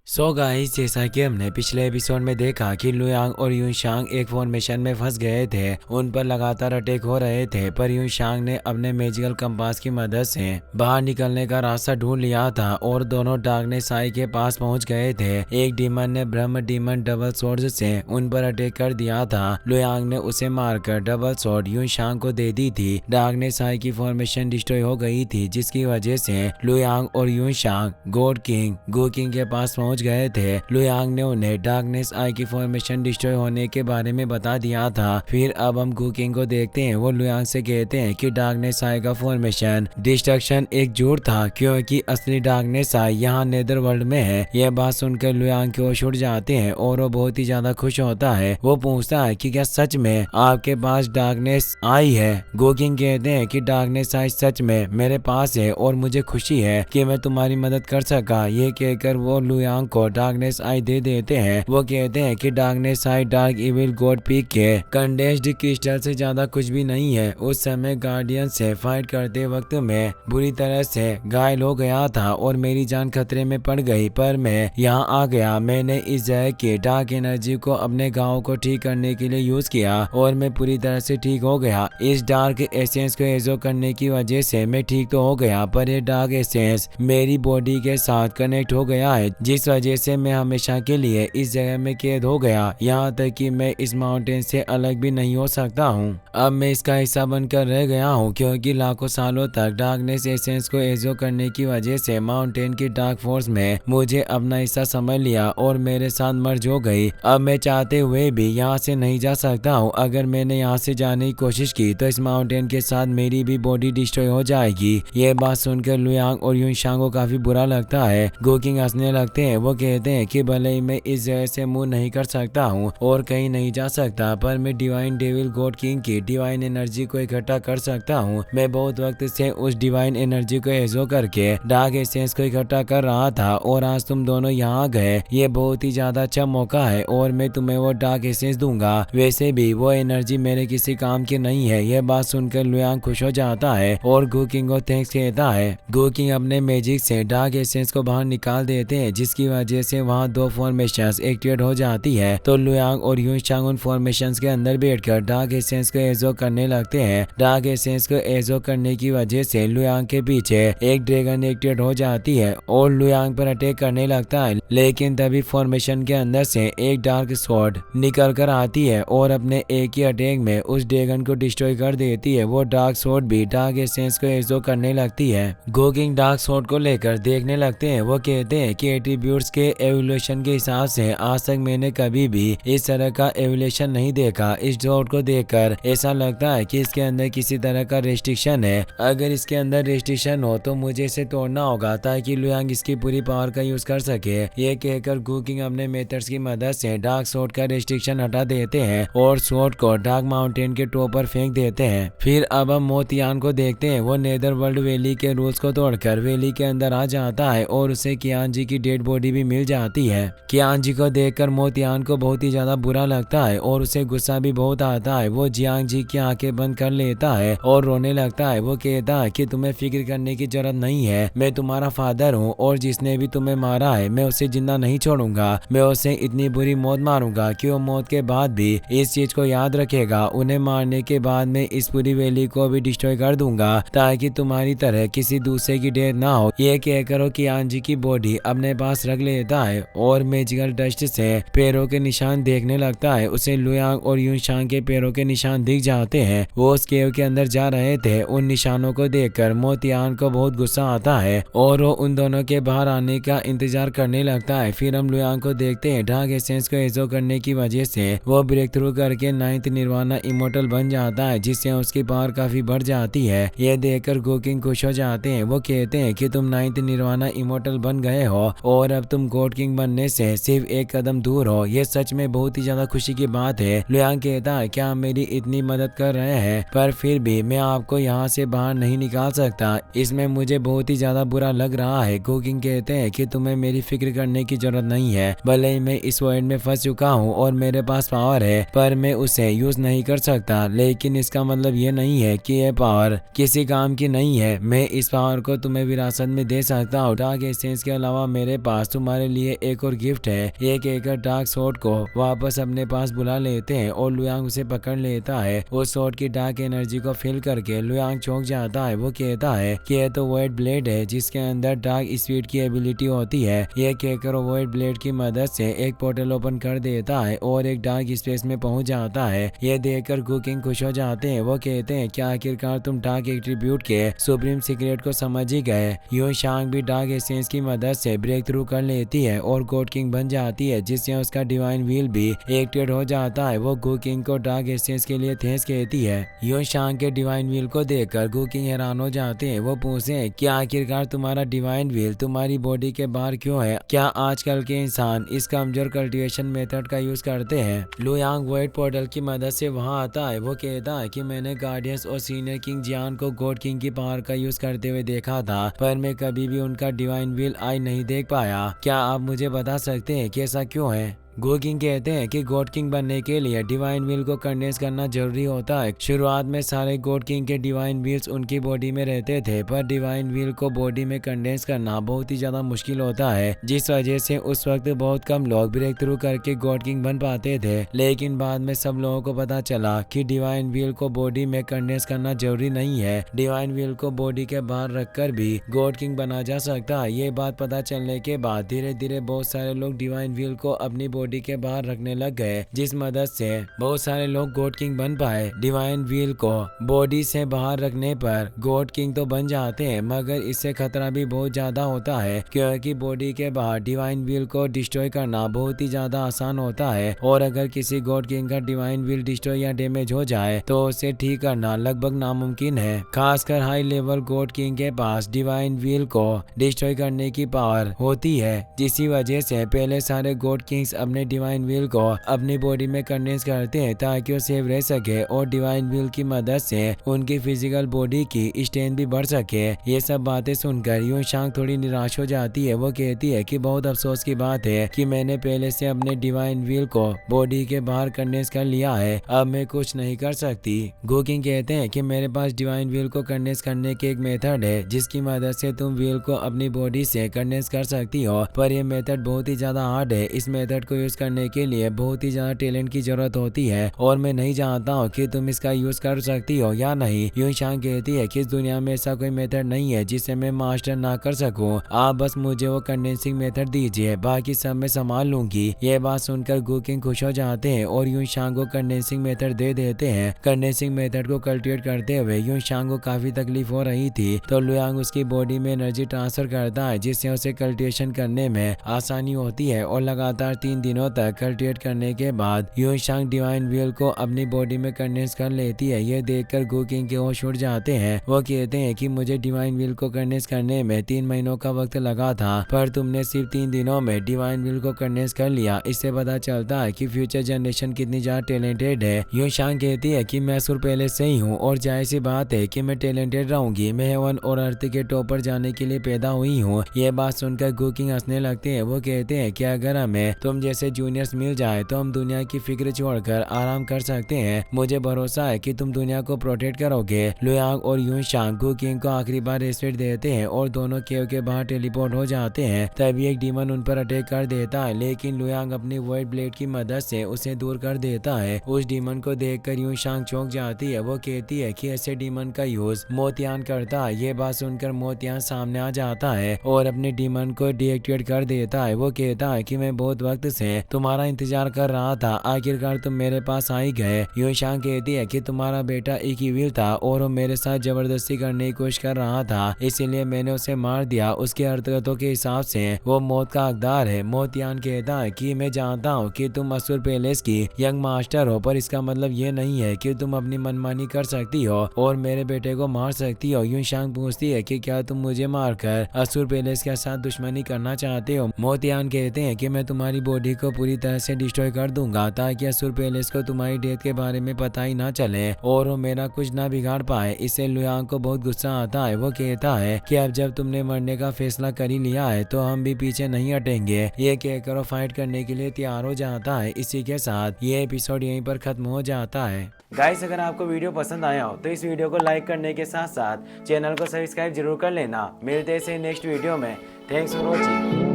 So guys, जैसा कि हमने पिछले एपिसोड में देखा कि लुयांग और यूनशांग एक फॉर्मेशन में फंस गए थे। उन पर लगातार अटैक हो रहे थे, पर यूनशांग ने अपने मैजिकल कंपास की मदद से बाहर निकलने का रास्ता ढूंढ लिया था और दोनों डार्कनेस आई के पास पहुंच गए थे। एक डीमन ने ब्रह्म डीमन डबल स्वॉर्ड से उन पर अटैक कर दिया था। लुयांग ने उसे मारकर डबल स्वॉर्ड यूनशांग को दे दी थी। डार्कनेस आई की फॉर्मेशन डिस्ट्रॉय हो गई थी, जिसकी वजह से लुयांग और यूनशांग गॉड किंग गो किंग के पास पहुंच गए थे। लुयांग ने उन्हें डार्कनेस आई की फॉर्मेशन डिस्ट्रॉय होने के बारे में बता दिया था। फिर अब हम गो किंग को देखते हैं। वो लुयांग से कहते हैं कि डार्कनेस आई का फॉर्मेशन डिस्ट्रक्शन एक झूठ था, क्योंकि असली डार्कनेस आई यहाँ नेदर वर्ल्ड में है। यह बात सुनकर लुयांग की ओर उड़ जाते हैं और वो बहुत ही ज्यादा खुश होता है। वो पूछता है कि क्या सच में आपके पास डार्कनेस आई है। गो किंग कहते हैं कि डार्कनेस आई सच में मेरे पास है और मुझे खुशी है कि मैं तुम्हारी मदद कर सका। ये कहकर वो लुयांग को डार्कनेस आई दे देते हैं। वो कहते हैं कि darkness eye dark evil God peak के कंडेंस्ड क्रिस्टल से ज्यादा कुछ भी नहीं है। उस समय गार्डियन से फाइट करते वक्त मैं बुरी तरह से घायल हो गया था और मेरी जान खतरे में पड़ गई, पर मैं यहाँ आ गया। मैंने इस जगह की डार्क एनर्जी को अपने गाँव को ठीक करने के लिए यूज किया और मैं पूरी तरह से ठीक हो गया। इस डार्क एसेंस को एजो करने की वजह से मैं ठीक तो हो गया, पर ये डार्क एसेंस मेरी बॉडी के साथ कनेक्ट हो गया है, जिस वजह से मैं हमेशा के लिए इस जगह में कैद हो गया। यहाँ तक कि मैं इस माउंटेन से अलग भी नहीं हो सकता हूँ। अब मैं इसका हिस्सा बनकर रह गया हूँ, क्योंकि लाखों सालों तक डार्कनेस एसेंस को एजो करने की वजह से माउंटेन की डार्क फोर्स में मुझे अपना हिस्सा समझ लिया और मेरे साथ मर्ज हो गई। अब मैं चाहते हुए भी यहाँ से नहीं जा सकता हूँ। अगर मैंने यहाँ से जाने की कोशिश की तो इस माउंटेन के साथ मेरी भी बॉडी डिस्ट्रॉय हो जाएगी। ये बात सुनकर लुयांग और यूनशांग को काफी बुरा लगता है। गो किंग हंसने लगते हैं। वो कहते हैं कि भले ही मैं इस जगह से मूव नहीं कर सकता हूँ और कहीं नहीं जा सकता, पर मैं डिवाइन डेविल गॉड किंग की डिवाइन एनर्जी को इकट्ठा कर सकता हूँ। मैं बहुत वक्त से उस डिवाइन एनर्जी को एजो करके डार्क एसेंस को इकट्ठा कर रहा था और आज तुम दोनों यहाँ गए। ये बहुत ही ज्यादा अच्छा मौका है और मैं तुम्हें वो डार्क एसेंस दूंगा। वैसे भी वो एनर्जी मेरे किसी काम की नहीं है। यह बात सुनकर लुयांग खुश हो जाता है और गो किंग को थैंक्स कहता है। गो किंग अपने मैजिक से डार्क एसेंस को बाहर निकाल देते हैं, जिसकी वजह से वहाँ दो फॉर्मेशंस एक्टिवेट हो जाती है। तो लुयांग और यूनशांग उन फॉर्मेशंस के अंदर बैठकर डार्क एसेंस को एजो करने लगते हैं। डार्क एसेंस को एजो करने की वजह से लुयांग के पीछे एक ड्रैगन एक्टिवेट हो जाती है और लुयांग पर अटैक करने लगता है, लेकिन तभी फॉर्मेशन के अंदर से एक डार्क स्वॉर्ड निकल कर आती है और अपने एक ही अटैक में उस ड्रैगन को डिस्ट्रॉय कर देती है। वो डार्क स्वॉर्ड भी डार्क एसेंस को एजो करने लगती है। गो किंग डार्क स्वॉर्ड को लेकर देखने लगते हैं। वो कहते हैं कि एट्रीब्यूट्स के एवोल्यूशन के हिसाब से आज तक मैंने कभी भी इस तरह का एवोल्यूशन नहीं देखा। इस स्वॉर्ड को देखकर ऐसा लगता है कि इसके अंदर किसी तरह का रेस्ट्रिक्शन है। अगर इसके अंदर रेस्ट्रिक्शन हो तो मुझे इसे तोड़ना होगा ताकि लुयांग इसकी पूरी पावर का यूज कर सके। ये कहकर गो किंग अपने मेथड्स की मदद से डार्क स्वॉर्ड का रेस्ट्रिक्शन हटा देते हैं और स्वॉर्ड को डार्क माउंटेन के टॉप पर फेंक देते हैं। फिर अब हम मोतियान को देखते हैं। वो नेदर वर्ल्ड वैली के रूल्स को तोड़कर वैली के अंदर आ जाता है और उसे कियान जी की डेड बॉडी भी मिल जाती है। कियान जी को देखकर मोतियान को बहुत ही ज्यादा बुरा लगता है और उसे गुस्सा भी बहुत आता है। वो जियांग जी की आंखें बंद कर लेता है और रोने लगता है। वो कहता है कि तुम्हें फिक्र करने की जरूरत नहीं है, मैं तुम्हारा फादर हूँ और जिसने भी तुम्हें मारा है मैं उसे जिंदा नहीं छोड़ूंगा। मैं उसे इतनी बुरी मौत मारूंगा कि वो मौत के बाद भी इस चीज को याद रखेगा। उन्हें मारने के बाद मैं इस पूरी वैली को भी डिस्ट्रॉय कर दूंगा ताकि तुम्हारी तरह किसी दूसरे की डेथ ना हो। ये कहकर वो कियान जी की बॉडी अपने पास रख लेता है और मैजिकल डस्ट से पैरों के निशान देखने लगता है। उसे लुयांग और यूनशांग के पैरों के निशान दिख जाते हैं। वो उस केव के अंदर जा रहे थे। उन निशानों को देखकर मोतियान को बहुत गुस्सा आता है और वो उन दोनों के बाहर आने का इंतजार करने लगता है। फिर हम लुयांग को देखते हैं। डार्क एसेंस को एजो करने की वजह से वो ब्रेक थ्रू करके 9th निर्वाणा इमोर्टल बन जाता है, जिससे उसकी पावर काफी बढ़ जाती है। यह देखकर गो किंग खुश हो जाते हैं। वो कहते हैं कि तुम 9th निर्वाणा इमोर्टल बन गए हो और अब तुम गॉड किंग बनने से सिर्फ एक कदम दूर हो। ये सच में बहुत ही ज्यादा खुशी की बात है। लुयांग कहता है क्या आप मेरी इतनी मदद कर रहे हैं, पर फिर भी मैं आपको यहाँ से बाहर नहीं निकाल सकता। इसमें मुझे बहुत ही ज्यादा बुरा लग रहा है। गो किंग कहते हैं कि तुम्हें मेरी फिक्र करने की जरूरत नहीं है। भले ही मैं इस वर्ल्ड में फंस चुका हूँ और मेरे पास पावर है, पर मैं उसे यूज नहीं कर सकता। लेकिन इसका मतलब ये नहीं है कि यह पावर किसी काम की नहीं है। मैं इस पावर को तुम्हें विरासत में दे सकता हूँ। डार्क एसेंस के अलावा मेरे पास तुम्हारे लिए एक और गिफ्ट है। ये कहकर डार्क सोर्ड को वापस अपने पास बुला लेते हैं और लुयांग उसे पकड़ लेता है। उस सोर्ड की डार्क एनर्जी को फील करके लुयांग चौंक जाता है। वो कहता है कि यह तो वॉइड ब्लेड है जिसके अंदर डार्क स्पीड की एबिलिटी होती है। यह कहकर वॉइड ब्लेड की मदद से एक पोर्टल ओपन कर देता है और एक डार्क स्पेस में पहुंच जाता है। यह देखकर कुकिंग खुश हो जाते हैं। वो कहते हैं कि आखिरकार तुम डार्क एट्रीब्यूट के सुप्रीम सीक्रेट को समझ ही गए। यूं शांग भी डार्क एसेंस की मदद से ब्रेक थ्रू कर लेती है और गॉड किंग बन जाती है, जिससे उसका डिवाइन व्हील भी एक्टिवेट हो जाता है। वो कुकिंग को डार्क एसेंस के लिए थैंक्स कहती है। यूं शांग के डिवाइन व्हील को देखकर कुकिंग हैरान हो जाते हैं। वो पूछते हैं कि आखिरकार तुम्हारा डिवाइन व्हील तुम्हारी बॉडी के बाहर क्यों है? क्या आजकल के इंसान इस कमजोर कल्टीवेशन मेथड का यूज करते हैं? लुयांग वॉइड पोर्टल की मदद से वहां आता है। वो कहता है कि मैंने गार्डियंस और सीनियर किंग जियान को गॉड किंग की पावर का यूज करते हुए देखा था, पर मैं कभी भी उनका डिवाइन व्हील आई नहीं देख पाया। क्या आप मुझे बता सकते हैं कि ऐसा क्यों है? गो किंग कहते हैं कि गॉड किंग बनने के लिए डिवाइन व्हील को कंडेंस करना जरूरी होता है। शुरुआत में सारे गॉड किंग के डिवाइन व्हील्स उनकी बॉडी में रहते थे, पर डिवाइन व्हील को बॉडी में कंडेंस करना बहुत ही ज्यादा मुश्किल होता है, जिस वजह से उस वक्त बहुत कम लोग ब्रेक थ्रू करके गॉड किंग बन पाते थे। लेकिन बाद में सब लोगों को पता चला कि डिवाइन व्हील को बॉडी में कंडेंस करना जरूरी नहीं है। डिवाइन व्हील को बॉडी के बाहर रखकर भी गॉड किंग बना जा सकता है। ये बात पता चलने के बाद धीरे धीरे बहुत सारे लोग डिवाइन व्हील को अपनी बॉडी के बाहर रखने लग गए, जिस मदद से बहुत सारे लोग गॉड किंग बन पाए। डिवाइन व्हील को बॉडी से बाहर रखने पर गॉड किंग तो बन जाते हैं, मगर इससे खतरा भी बहुत ज्यादा होता है, क्योंकि बॉडी के बाहर डिवाइन व्हील को डिस्ट्रॉय करना बहुत ही ज्यादा आसान होता है, और अगर किसी गॉड किंग का डिवाइन व्हील डिस्ट्रॉय या डैमेज हो जाए तो उसे ठीक करना लगभग नामुमकिन है। खासकर हाई लेवल गॉड किंग के पास डिवाइन व्हील को डिस्ट्रॉय करने की पावर होती है, जिसकी वजह से पहले सारे गॉड किंग्स अपने डिवाइन व्हील को अपनी बॉडी में कंडेंस करते हैं ताकि वो सेफ रह सके और डिवाइन व्हील की मदद से उनकी फिजिकल बॉडी की स्ट्रेंथ भी बढ़ सके। ये सब बातें सुनकर यूं शांग थोड़ी निराश हो जाती है। वो कहती है कि बहुत अफसोस की बात है कि मैंने पहले से अपने डिवाइन व्हील को बॉडी के बाहर कंडेंस कर लिया है, अब मैं कुछ नहीं कर सकती। गोकिंग कहते हैं कि मेरे पास डिवाइन व्हील को कंडेंस करने की एक मेथड है जिसकी मदद से तुम व्हील को अपनी बॉडी से कंडेंस कर सकती हो, पर यह मेथड बहुत ही ज्यादा हार्ड है। इस मेथड को यूज करने के लिए बहुत ही ज्यादा टैलेंट की जरूरत होती है और मैं नहीं जानता हूँ कि तुम इसका यूज कर सकती हो या नहीं। यूं शांग कहती है कि इस दुनिया में ऐसा कोई मेथड नहीं है जिसे मैं मास्टर ना कर सकूं। आप बस मुझे वो कंडेंसिंग मेथड दीजिए, बाकी सब मैं संभाल लूंगी। ये बात सुनकर गुकिंग खुश हो जाते हैं और यूं शांग को कंडेंसिंग मेथड दे देते हैं। कंडेंसिंग मेथड को कल्टिवेट करते हुए यूं शांग को काफी तकलीफ हो रही थी, तो लुयांग उसकी बॉडी में एनर्जी ट्रांसफर करता है, जिससे उसे कल्टिवेशन करने में आसानी होती है। और लगातार 3 दिनों तक कल्टिवेट करने के बाद यूं शांग डिवाइन व्हील को अपनी बॉडी में कंडेंस कर लेती है। यह देखकर गुकिंग के होश उड़ जाते हैं। वो कहते हैं कि मुझे डिवाइन व्हील को कंडेंस करने में 3 महीनों का वक्त लगा था, पर तुमने सिर्फ 3 दिनों में डिवाइन व्हील को कंडेंस कर लिया। इससे पता चलता है कि फ्यूचर जनरेशन कितनी ज्यादा टैलेंटेड है। यूं शांग कहती है कि मैं असुर पहले से ही हूँ और जाहिर सी बात है कि मैं टैलेंटेड रहूंगी। मैं हेवन और अर्थ के टॉप पर जाने के लिए पैदा हुई हूँ। यह बात सुनकर गुकिंग हंसने लगते हैं। वो कहते हैं कि अगर हमें तुम जैसे जूनियर्स मिल जाए तो हम दुनिया की फिक्र छोड़कर आराम कर सकते हैं। मुझे भरोसा है कि तुम दुनिया को प्रोटेक्ट करोगे। लुयांग और यूं शांग गुकिंग को आखिरी बार रेस्पेक्ट देते हैं और दोनों केव के बाहर टेलीपोर्ट हो जाते हैं। तभी एक डीमन उन पर अटैक कर देता है, लेकिन लुयांग अपनी वॉइड ब्लेड की मदद से उसे दूर कर देता है। उस डीमन को देखकर यूं शांग चौंक जाती है। वो कहती है कि ऐसे डीमन का यूज मोतियान करता है। ये बात सुनकर मोतियान सामने आ जाता है और अपने डीमन को डीएक्टिवेट कर देता है। वो कहता है कि मैं बहुत वक्त से तुम्हारा इंतजार कर रहा था, आखिरकार तुम मेरे पास आ ही गए। यूं शांग कहती है कि तुम्हारा बेटा एक इविल था और वो मेरे साथ जबरदस्ती करने की कोशिश कर रहा था, इसीलिए मैंने उसे मार दिया। उसके हरकतों के हिसाब से वो मौत का हकदार है। मोतियान कहता है कि मैं जानता हूँ कि तुम असुर पैलेस की यंग मास्टर हो, पर इसका मतलब ये नहीं है कि तुम अपनी मनमानी कर सकती हो और मेरे बेटे को मार सकती हो। यूं शांग पूछती है कि क्या तुम मुझे मारकर असुर पैलेस के साथ दुश्मनी करना चाहते हो? मोतियान कहते हैं कि मैं तुम्हारी बॉडी को पूरी तरह से डिस्ट्रॉय कर दूंगा ताकि असुर पैलेस को तुम्हारी डेथ के बारे में पता ही ना चले और वो मेरा कुछ ना बिगाड़ पाए। इससे लुयांग को बहुत गुस्सा आता है। वो कहता है कि अब जब तुमने मरने का फैसला कर ही लिया है तो हम भी पीछे नहीं हटेंगे। ये कहकर वो फाइट करने के लिए तैयार हो जाता है। इसी के साथ ये एपिसोड यहीं पर खत्म हो जाता है। गाइस, अगर आपको वीडियो पसंद आया हो तो इस वीडियो को लाइक करने के साथ साथ चैनल को सब्सक्राइब जरूर कर लेना। मिलते हैं नेक्स्ट वीडियो में। Thanks for watching.